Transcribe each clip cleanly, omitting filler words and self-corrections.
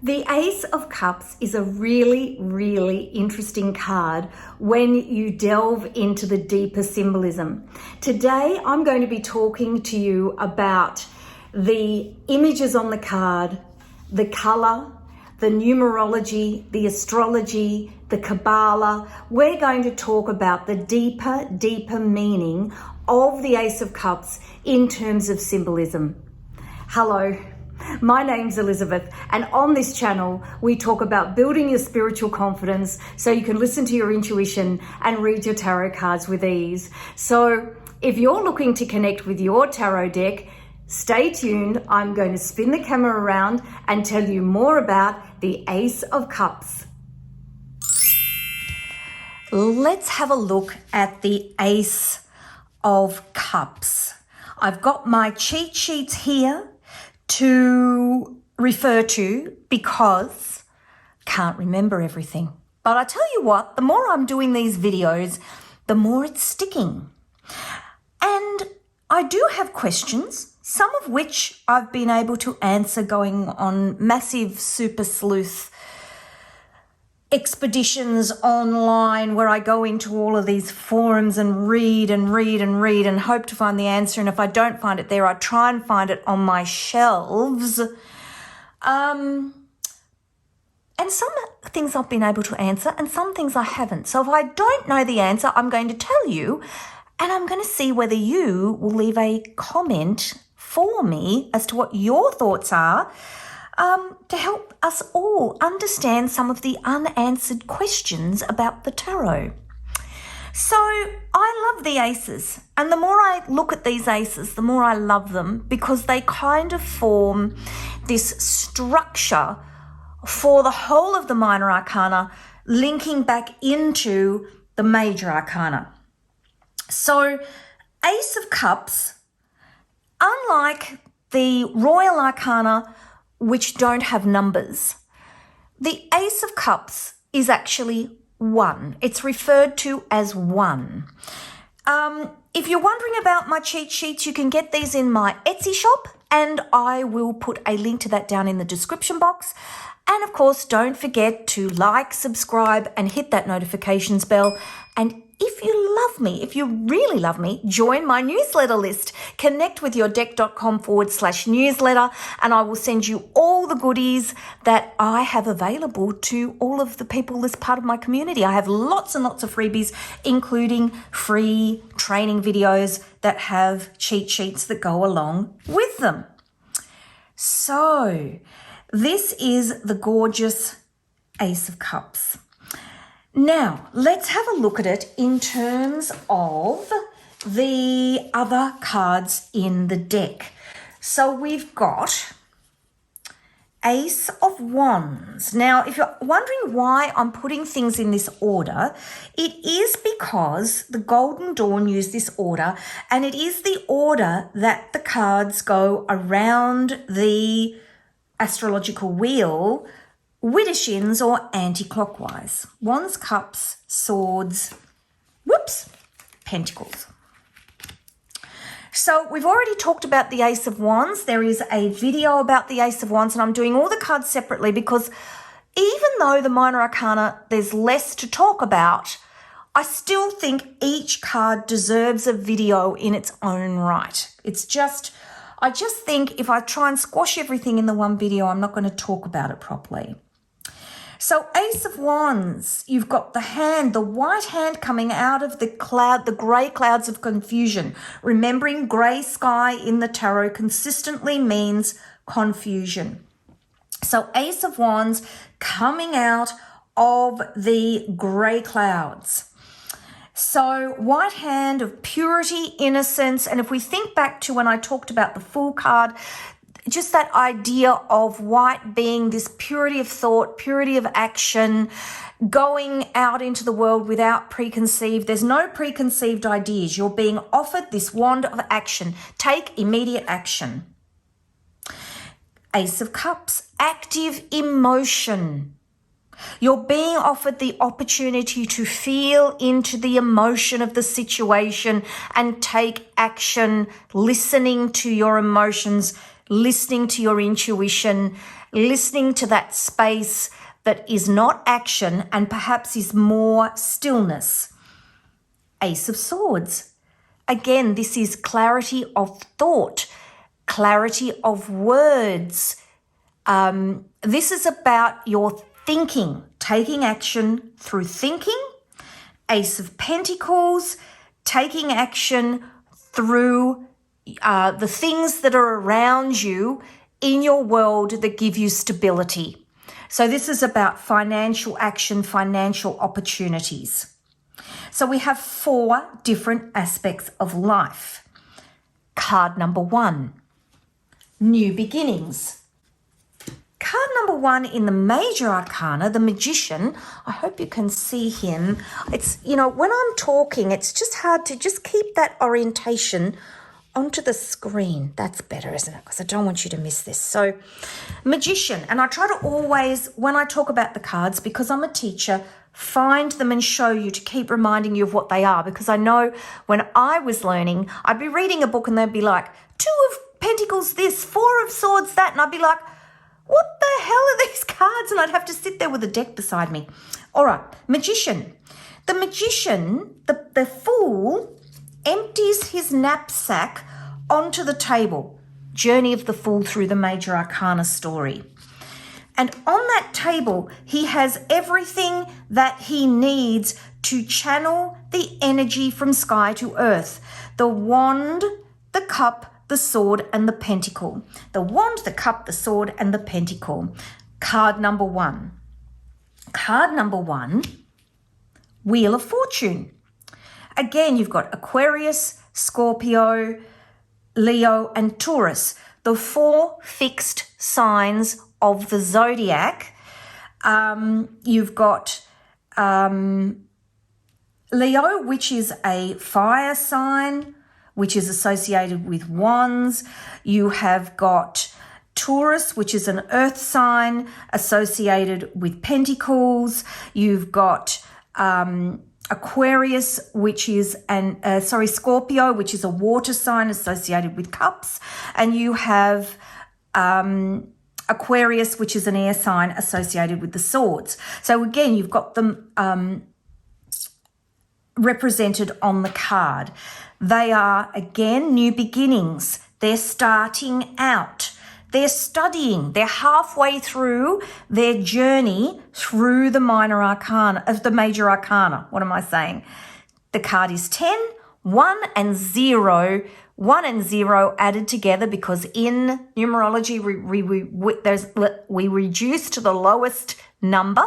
The Ace of Cups is a really, really interesting card when you delve into the deeper symbolism. Today, I'm going to be talking to you about the images on the card, the color, the numerology, the astrology, the Kabbalah. We're going to talk about the deeper meaning of the Ace of Cups in terms of symbolism. Hello. My name's Elizabeth, and on this channel, we talk about building your spiritual confidence so you can listen to your intuition and read your tarot cards with ease. So if you're looking to connect with your tarot deck, stay tuned. I'm going to spin the camera around and tell you more about the Ace of Cups. Let's have a look at the Ace of Cups. I've got my cheat sheets here to refer to because I can't remember everything. But I tell you what, the more I'm doing these videos, the more it's sticking. And I do have questions, some of which I've been able to answer going on massive super sleuth expeditions online where I go into all of these forums and read and hope to find the answer. And if I don't find it there, I try and find it on my shelves. And some things I've been able to answer and some things I haven't. So if I don't know the answer, I'm going to tell you, and I'm going to see whether you will leave a comment for me as to what your thoughts are, to help us all understand some of the unanswered questions about the tarot. So I love the aces, and the more I look at these aces, the more I love them, because they kind of form this structure for the whole of the minor arcana, linking back into the major arcana. So Ace of Cups, unlike the royal arcana, which don't have numbers, the Ace of Cups is actually one. It's referred to as one. If you're wondering about my cheat sheets, you can get these in my Etsy shop, and I will put a link to that down in the description box. And of course, don't forget to like, subscribe, and hit that notifications bell. And if you love me, if you really love me, join my newsletter list. Connect with yourdeck.com/newsletter, and I will send you all the goodies that I have available to all of the people as part of my community. I have lots and lots of freebies, including free training videos that have cheat sheets that go along with them. So this is the gorgeous Ace of Cups. Now, let's have a look at it in terms of the other cards in the deck. So we've got Ace of Wands. Now, if you're wondering why I'm putting things in this order, it is because the Golden Dawn used this order, and it is the order that the cards go around the astrological wheel, widdershins or anti-clockwise. Wands, cups, swords, pentacles. So we've already talked about the Ace of Wands. There is a video about the Ace of Wands, and I'm doing all the cards separately because even though the minor arcana, there's less to talk about, I still think each card deserves a video in its own right. I just think if I try and squash everything in the one video, I'm not going to talk about it properly. So Ace of Wands, you've got the hand, the white hand coming out of the cloud, the grey clouds of confusion. Remembering grey sky in the tarot consistently means confusion. So Ace of Wands coming out of the grey clouds. So white hand of purity, innocence. And if we think back to when I talked about the Fool card, just that idea of white being this purity of thought, purity of action, going out into the world without preconceived. There's no preconceived ideas. You're being offered this wand of action. Take immediate action. Ace of Cups, active emotion. You're being offered the opportunity to feel into the emotion of the situation and take action, listening to your emotions, listening to your intuition, listening to that space that is not action and perhaps is more stillness. Ace of Swords. Again, this is clarity of thought, clarity of words. This is about your thinking, taking action through thinking. Ace of Pentacles, taking action through the things that are around you in your world that give you stability. So this is about financial action, financial opportunities. So we have 4 different aspects of life. Card number 1, new beginnings. Card number 1 in the Major Arcana, the Magician. I hope you can see him. It's, when I'm talking, it's just hard to just keep that orientation onto the screen. That's better, isn't it? Because I don't want you to miss this. So, Magician. And I try to always, when I talk about the cards, because I'm a teacher, find them and show you to keep reminding you of what they are. Because I know when I was learning, I'd be reading a book and they'd be like, 2 of Pentacles this, 4 of Swords that. And I'd be like, what the hell are these cards? And I'd have to sit there with a deck beside me. All right, Magician. The Magician, the Fool, empties his knapsack onto the table. Journey of the Fool through the Major Arcana story. And on that table, he has everything that he needs to channel the energy from sky to earth. The wand, the cup, the sword, and the pentacle. The wand, the cup, the sword, and the pentacle. Card number 1. Card number 1, Wheel of Fortune. Again, you've got Aquarius, Scorpio, Leo, and Taurus. The 4 fixed signs of the zodiac. You've got Leo, which is a fire sign, which is associated with wands. You have got Taurus, which is an earth sign associated with pentacles. You've got Aquarius, which is Scorpio, which is a water sign associated with cups. And you have Aquarius, which is an air sign associated with the swords. So again, you've got them represented on the card. They are, again, new beginnings. They're starting out. They're studying. They're halfway through their journey through the Major Arcana. What am I saying? The card is 10, 1 and 0. 1 and 0 added together because in numerology we reduce to the lowest number,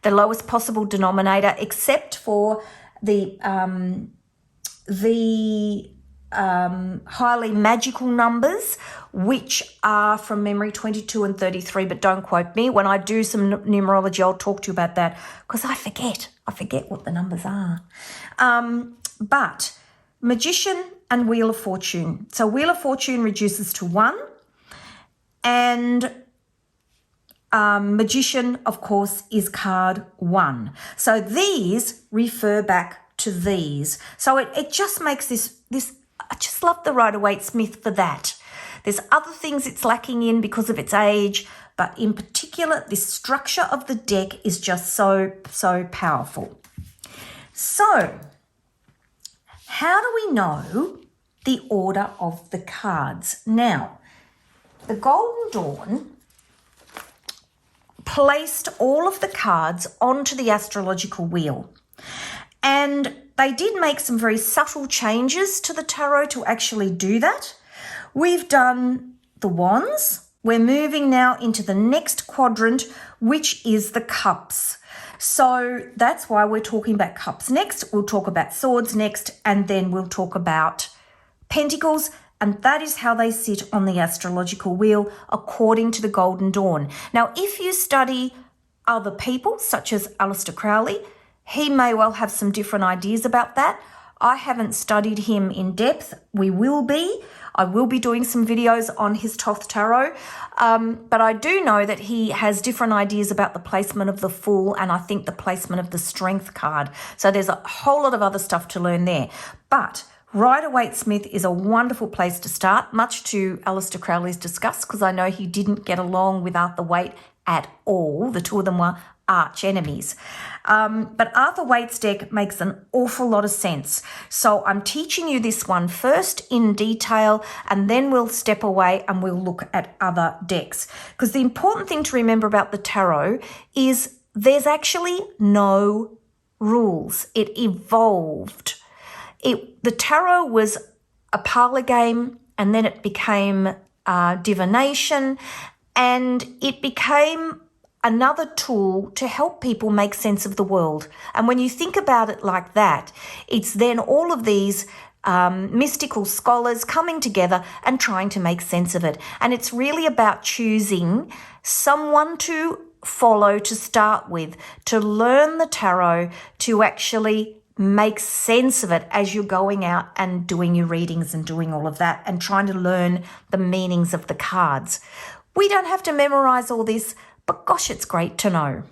the lowest possible denominator, except for the highly magical numbers, which are from memory 22 and 33, but don't quote me. When I do some numerology, I'll talk to you about that because I forget what the numbers are. But Magician and Wheel of Fortune. So Wheel of Fortune reduces to 1 and Magician, of course, is card 1. So these refer back to these. So it just makes this, I just love the Rider-Waite-Smith for that. There's other things it's lacking in because of its age, but in particular, this structure of the deck is just so, so powerful. So, how do we know the order of the cards? Now, the Golden Dawn placed all of the cards onto the astrological wheel. And they did make some very subtle changes to the tarot to actually do that. We've done the wands. We're moving now into the next quadrant, which is the cups. So that's why we're talking about cups next. We'll talk about swords next, and then we'll talk about pentacles. And that is how they sit on the astrological wheel according to the Golden Dawn. Now, if you study other people, such as Aleister Crowley, he may well have some different ideas about that. I haven't studied him in depth. I will be doing some videos on his Thoth Tarot. But I do know that he has different ideas about the placement of the Fool and I think the placement of the Strength card. So there's a whole lot of other stuff to learn there. But Rider-Waite-Smith is a wonderful place to start, much to Aleister Crowley's disgust, because I know he didn't get along with Arthur Waite at all. The two of them were arch enemies. But Arthur Waite's deck makes an awful lot of sense. So I'm teaching you this one first in detail, and then we'll step away and we'll look at other decks. Because the important thing to remember about the tarot is there's actually no rules. It evolved. The tarot was a parlor game, and then it became divination, and it became another tool to help people make sense of the world. And when you think about it like that, it's then all of these mystical scholars coming together and trying to make sense of it. And it's really about choosing someone to follow to start with, to learn the tarot, to actually make sense of it as you're going out and doing your readings and doing all of that and trying to learn the meanings of the cards. We don't have to memorize all this, but gosh, it's great to know.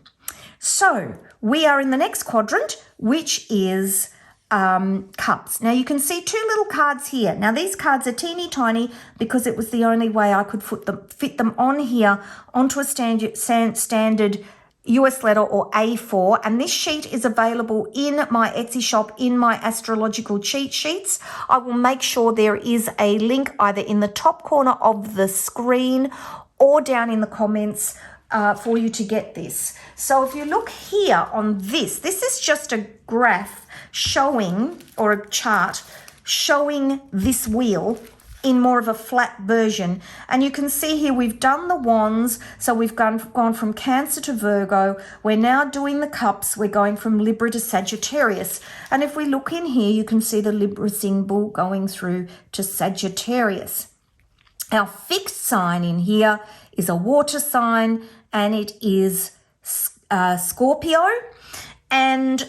So we are in the next quadrant, which is cups. Now you can see two little cards here. Now these cards are teeny tiny because it was the only way I could fit them on here onto a standard US letter or A4, and this sheet is available in my Etsy shop in my astrological cheat sheets. I will make sure there is a link either in the top corner of the screen or down in the comments for you to get this. So if you look here on this is just a graph showing, or a chart showing this wheel in more of a flat version. And you can see here we've done the wands, so we've gone from Cancer to Virgo. We're now doing the cups. We're going from Libra to Sagittarius. And if we look in here, you can see the Libra symbol going through to Sagittarius. Our fixed sign in here is a water sign, and it is Scorpio. And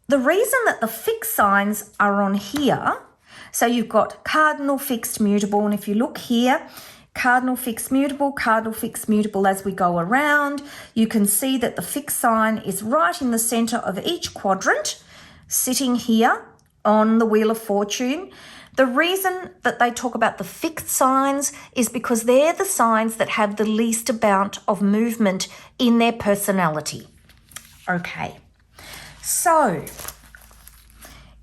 the reason that the fixed signs are on here, so you've got cardinal, fixed, mutable, and if you look here, cardinal, fixed, mutable as we go around, you can see that the fixed sign is right in the center of each quadrant, sitting here on the Wheel of Fortune. The reason that they talk about the fixed signs is because they're the signs that have the least amount of movement in their personality. Okay, so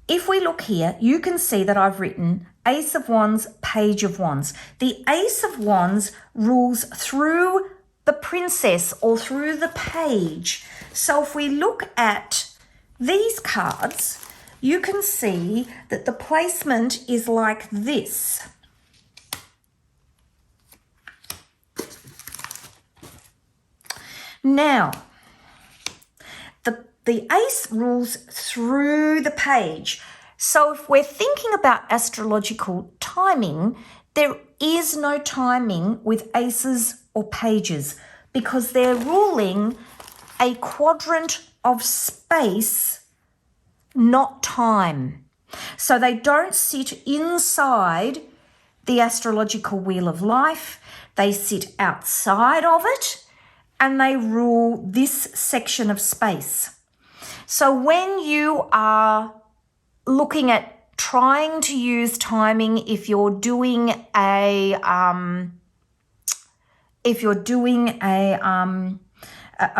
if we look here, you can see that I've written Ace of Wands, Page of Wands. The Ace of Wands rules through the princess or through the page. So if we look at these cards, you can see that the placement is like this. Now, the ace rules through the page. So if we're thinking about astrological timing, there is no timing with aces or pages because they're ruling a quadrant of space, not time. So they don't sit inside the astrological wheel of life. They sit outside of it and they rule this section of space. So when you are looking at trying to use timing, if you're doing a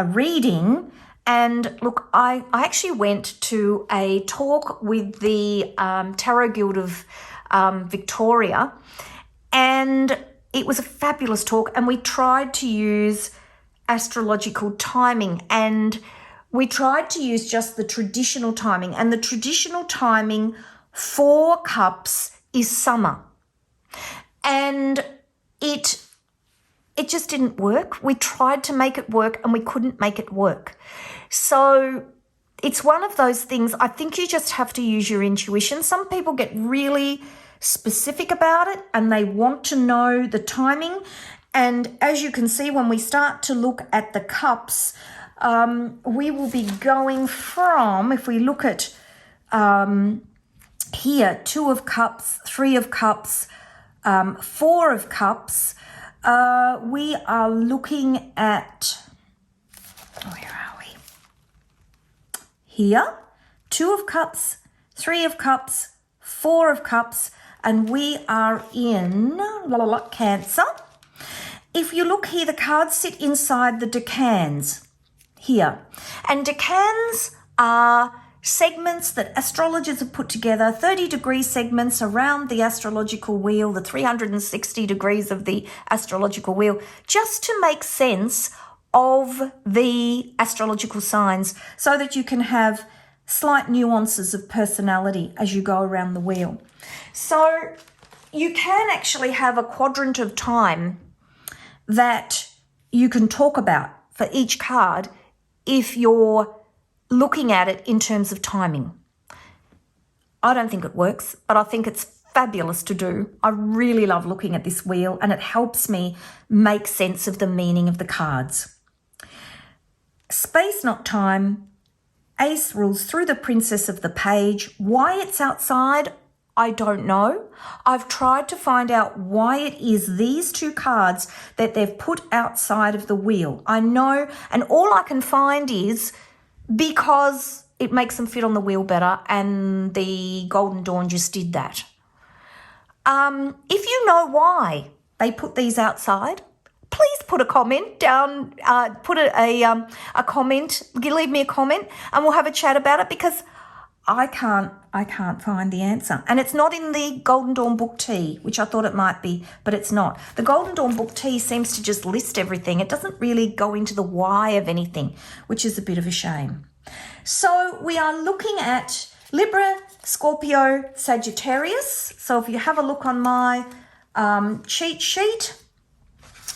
reading, and look, I actually went to a talk with the Tarot Guild of Victoria, and it was a fabulous talk, and we tried to use astrological timing, and we tried to use just the traditional timing, and the traditional timing for cups is summer. And it just didn't work. We tried to make it work and we couldn't make it work. So it's one of those things, I think you just have to use your intuition. Some people get really specific about it and they want to know the timing. And as you can see, when we start to look at the cups, we will be going from, if we look at here, 2 of Cups, 3 of Cups, 4 of Cups, we are looking at, where are we? Here, 2 of Cups, 3 of Cups, Four of Cups, and we are in Cancer. If you look here, the cards sit inside the decans here. And decans are segments that astrologers have put together, 30-degree segments around the astrological wheel, the 360 degrees of the astrological wheel, just to make sense of the astrological signs so that you can have slight nuances of personality as you go around the wheel. So you can actually have a quadrant of time that you can talk about for each card if you're looking at it in terms of timing. I don't think it works, but I think it's fabulous to do. I really love looking at this wheel, and it helps me make sense of the meaning of the cards. Space, not time. Ace rules through the Princess of the Page. Why it's outside, I don't know. I've tried to find out why it is these two cards that they've put outside of the wheel. I know, and all I can find is because it makes them fit on the wheel better, and the Golden Dawn just did that. If you know why they put these outside, please put a comment down, put a comment, leave me a comment, and we'll have a chat about it, because I can't find the answer. And it's not in the Golden Dawn Book T, which I thought it might be, but it's not. The Golden Dawn Book T seems to just list everything. It doesn't really go into the why of anything, which is a bit of a shame. So we are looking at Libra, Scorpio, Sagittarius. So if you have a look on my cheat sheet,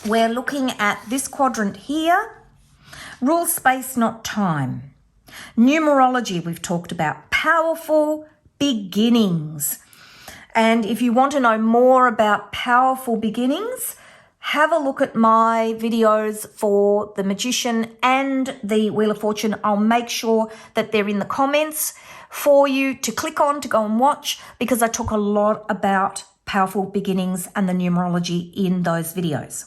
we're looking at this quadrant here. Rule space, not time. Numerology we've talked about. Powerful beginnings. And if you want to know more about powerful beginnings, have a look at my videos for the Magician and the Wheel of Fortune. I'll make sure that they're in the comments for you to click on to go and watch, because I talk a lot about powerful beginnings and the numerology in those videos.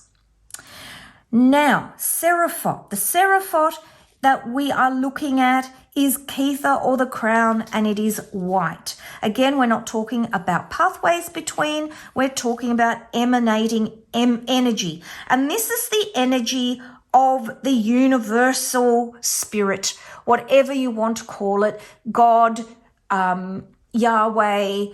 Now, Seraphot. The Seraphot that we are looking at is Kether, or the crown, and it is white. Again, we're not talking about pathways between, we're talking about emanating energy. And this is the energy of the universal spirit, whatever you want to call it, God, Yahweh,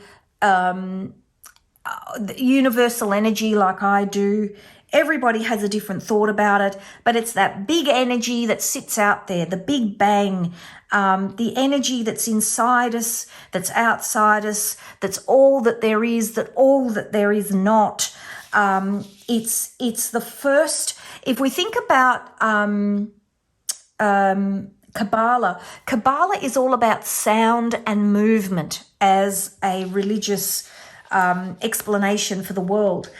universal energy like I do. Everybody has a different thought about it, but it's that big energy that sits out there, the big bang, the energy that's inside us, that's outside us, that's all that there is, that all that there is not. It's the first, if we think about Kabbalah is all about sound and movement as a religious explanation for the world.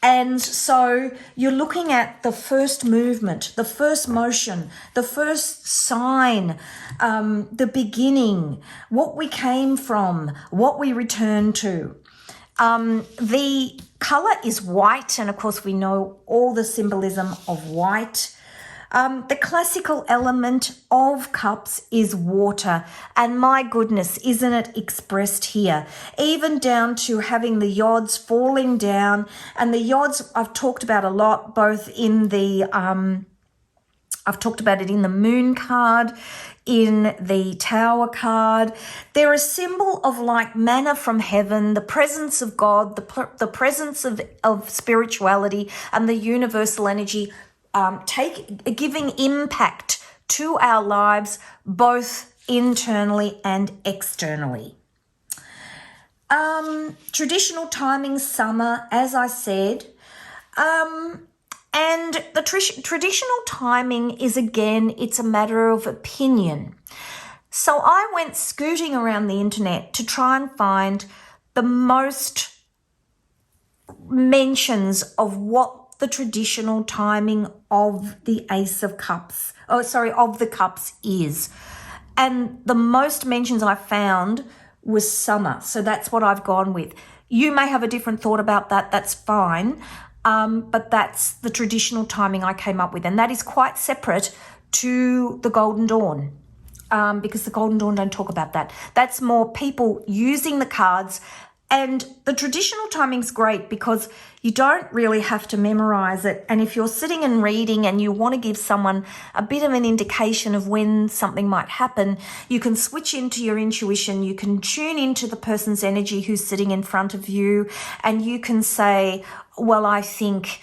And so you're looking at the first movement, the first motion, the first sign, the beginning, what we came from, what we return to. The color is white, and of course we know all the symbolism of white. The classical element of cups is water, and my goodness, isn't it expressed here? Even down to having the yods falling down, and the yods I've talked about a lot, both in the, I've talked about it in the moon card, in the tower card. They're a symbol of like manna from heaven, the presence of God, the presence of spirituality and the universal energy, giving impact to our lives, both internally and externally. Traditional timing, summer, as I said. And the traditional timing is, again, it's a matter of opinion. So I went scooting around the internet to try and find the most mentions of what the traditional timing of the Ace of Cups, of the Cups is. And the most mentions I found was summer. So that's what I've gone with. You may have a different thought about that. That's fine. But that's the traditional timing I came up with. And that is quite separate to the Golden Dawn. because the Golden Dawn don't talk about that. That's more people using the cards. And the traditional timing's great because you don't really have to memorize it. And if you're sitting and reading and you want to give someone a bit of an indication of when something might happen, you can switch into your intuition. You can tune into the person's energy who's sitting in front of you, and you can say, well, I think,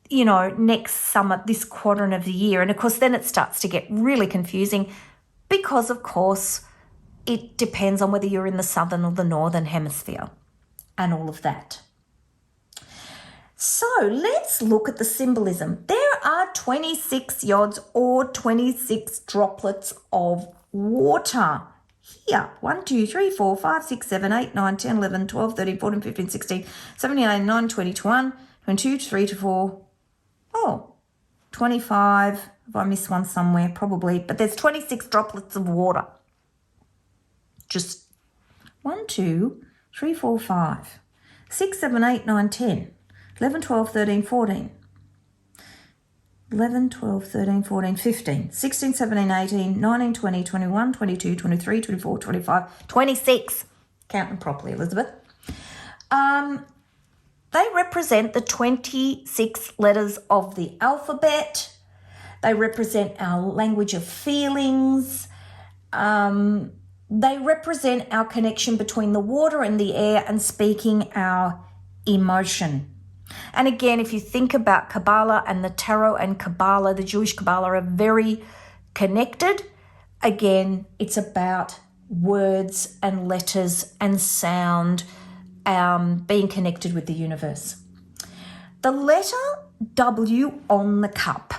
you know, next summer, this quadrant of the year. And of course, then it starts to get really confusing because, of course, it depends on whether you're in the southern or the northern hemisphere and all of that. So let's look at the symbolism. There are 26 yods or 26 droplets of water here. 1, 2, 3, 4, 5, 6, 7, 8, 9, 10, 11, 12, 13, 14, 15, 16, 17, 18, 19, 20, 21, 22, 23, 24. Oh, 25. Have I missed one somewhere? Probably. But there's 26 droplets of water. Just 1, 2, 3, 4, 5, 6, 7, 8, 9, 10, 11, 12, 13, 14, 11, 12, 13, 14, 15, 16, 17, 18, 19, 20, 21, 22, 23, 24, 25, 26. Count them properly, Elizabeth. They represent the 26 letters of the alphabet. They represent our language of feelings. They represent our connection between the water and the air and speaking our emotion. And again, if you think about Kabbalah and the Tarot and Kabbalah, the Jewish Kabbalah are very connected. Again, it's about words and letters and sound, being connected with the universe. The letter W on the cup,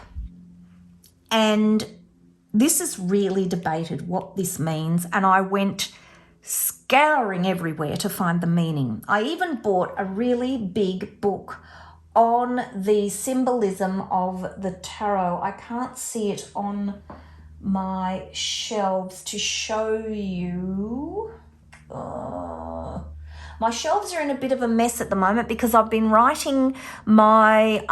and this is really debated what this means, and I went scouring everywhere to find the meaning. I even bought a really big book on the symbolism of the tarot. I can't see it on my shelves to show you. My shelves are in a bit of a mess at the moment because I've been writing my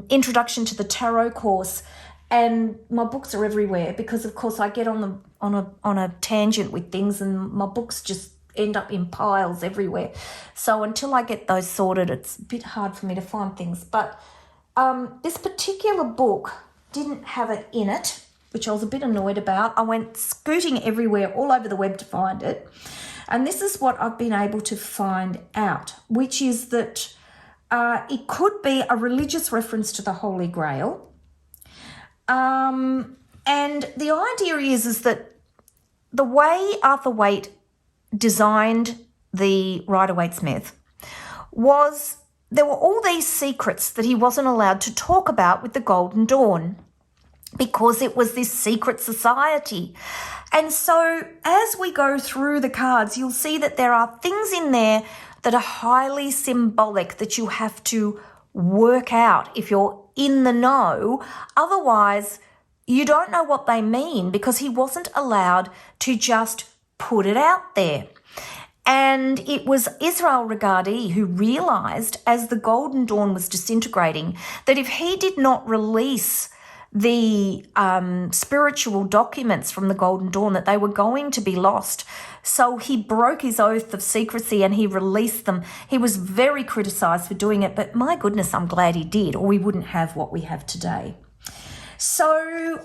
introduction to the tarot course, and my books are everywhere because, of course, I get on a tangent with things and my books just end up in piles everywhere. So until I get those sorted, it's a bit hard for me to find things. But this particular book didn't have it in it, which I was a bit annoyed about. I went scooting everywhere all over the web to find it. And this is what I've been able to find out, which is that it could be a religious reference to the Holy Grail. And the idea is that the way Arthur Waite designed the Rider-Waite-Smith was there were all these secrets that he wasn't allowed to talk about with the Golden Dawn because it was this secret society. And so as we go through the cards, you'll see that there are things in there that are highly symbolic that you have to work out if you're in the know. Otherwise, you don't know what they mean because he wasn't allowed to just put it out there. And it was Israel Regardie who realised as the Golden Dawn was disintegrating that if he did not release the spiritual documents from the Golden Dawn, that they were going to be lost. So he broke his oath of secrecy and he released them. He was very criticised for doing it, but my goodness, I'm glad he did, or we wouldn't have what we have today. So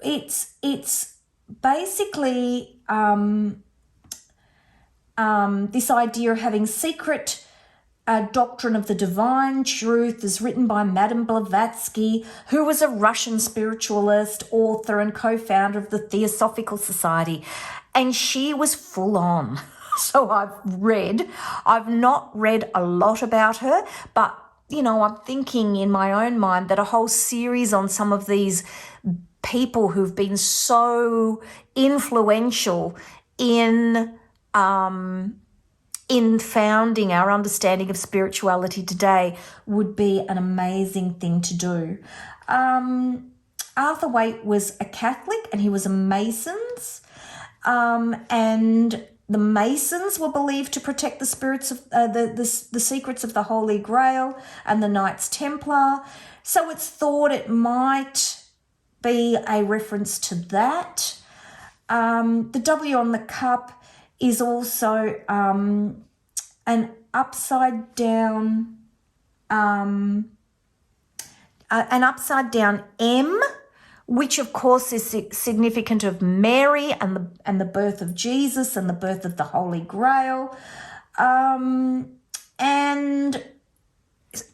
it's basically this idea of having secret doctrine of the divine truth is written by Madame Blavatsky, who was a Russian spiritualist, author and co-founder of the Theosophical Society, and she was full on. So I've not read a lot about her, but you know, I'm thinking in my own mind that a whole series on some of these people who've been so influential in founding our understanding of spirituality today would be an amazing thing to do. Arthur Waite was a Catholic and he was a Masons, and the Masons were believed to protect the spirits of the secrets of the Holy Grail and the Knights Templar. So it's thought it might be a reference to that. The W on the cup is also an upside down M, which of course is significant of Mary and the birth of Jesus and the birth of the Holy Grail. And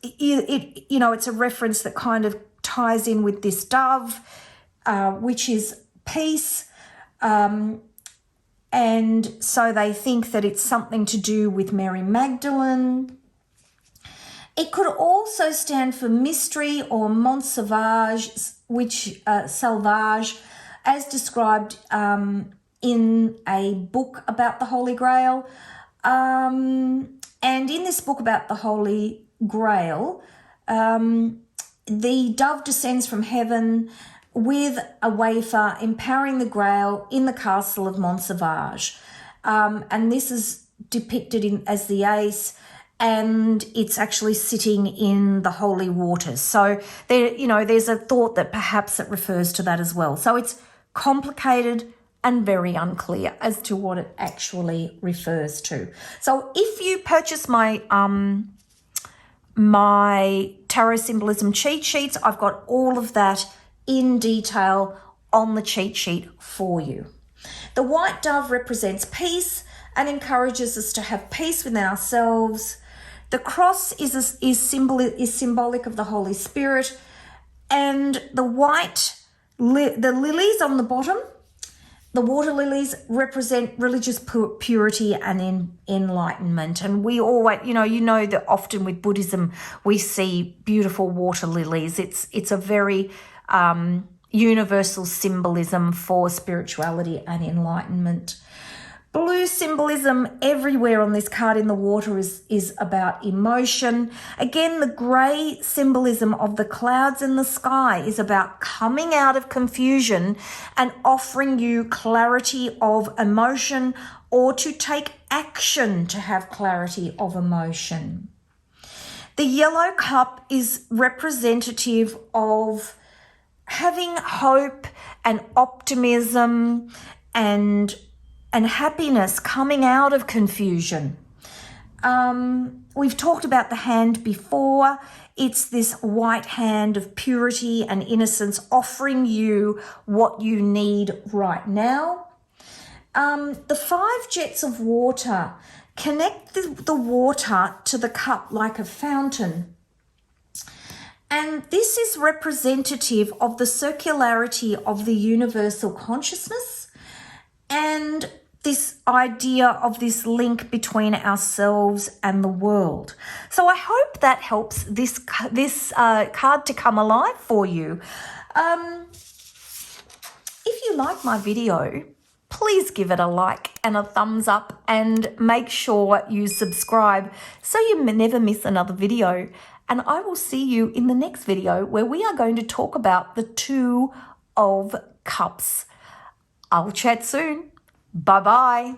it's a reference that kind of ties in with this dove, which is peace. And so they think that it's something to do with Mary Magdalene. It could also stand for mystery or Mont Sauvage, which Salvage, as described in a book about the Holy Grail. And in this book about the Holy Grail, the dove descends from heaven with a wafer empowering the Grail in the castle of Mont Sauvage. And this is depicted as the ace, and it's actually sitting in the holy waters. So there's a thought that perhaps it refers to that as well. So it's complicated and very unclear as to what it actually refers to. So if you purchase my my tarot symbolism cheat sheets, I've got all of that in detail on the cheat sheet for you. The white dove represents peace and encourages us to have peace within ourselves. The cross is symbolic of the Holy Spirit, and the lilies on the bottom, the water lilies, represent religious purity and enlightenment. And we always, that often with Buddhism we see beautiful water lilies. It's a very universal symbolism for spirituality and enlightenment. Blue symbolism everywhere on this card in the water is about emotion. Again, the grey symbolism of the clouds in the sky is about coming out of confusion and offering you clarity of emotion, or to take action to have clarity of emotion. The yellow cup is representative of having hope and optimism and happiness coming out of confusion. We've talked about the hand before. It's this white hand of purity and innocence offering you what you need right now. The 5 jets of water connect the water to the cup like a fountain. And this is representative of the circularity of the universal consciousness and this idea of this link between ourselves and the world. So I hope that helps this card to come alive for you. If you like my video, please give it a like and a thumbs up, and make sure you subscribe so you never miss another video. And I will see you in the next video, where we are going to talk about the 2 of Cups. I'll chat soon. Bye-bye.